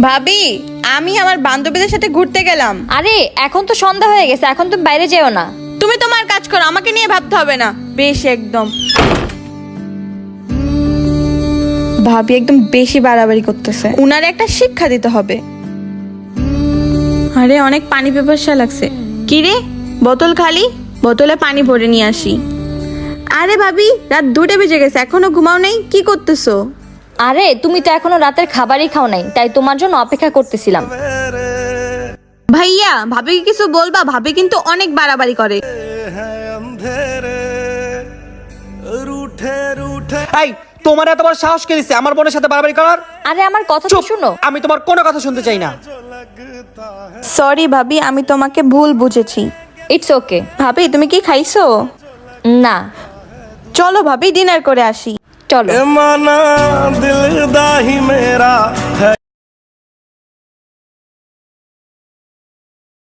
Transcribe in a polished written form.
ভাবি, আমি আমার বান্ধবীদের সাথে ঘুরতে গেলাম। আরে এখন তো সন্ধ্যা হয়ে গেছে, এখন তুমি বাইরে যেও না। তুমি তোমার কাজ করো, আমাকে নিয়ে ভাবতে হবে না। বেশ একদম ভাবি একদম বেশি বাড়াবাড়ি করতেছে, উনারে একটা শিক্ষা দিতে হবে। আরে অনেক পানি পিপাসা লাগছে। কি রে, বোতল খালি, বোতলে পানি ভরে নিয়ে আসি। আরে ভাবি, রাত 2টা বেজে গেছে, এখনো ঘুমাও নেই? কি করতেছো? আরে তুমি তো এখনো রাতের খাবারই খাও নাই, তাই তোমার জন্য অপেক্ষা করতেছিলাম। ভাইয়া, ভাবিকে কিছু বলবা, ভাবি কিন্তু অনেক বাড়াবাড়ি করে। এই, তোমার এত বড় সাহস কে দিছে আমার বোনের সাথে বাড়াবাড়ি করার? আরে আমার কথা তো চুপ, শুনো। আমি তোমার কোনো কথা শুনতে চাই না। সরি ভাবি, আমি তোমাকে ভুল বুঝেছি। It's okay. ভাবি, তুমি কি খাইছো? না। চলো ভাবি, ডিনার করে আসি। চলো। माना दिल दा ही मेरा है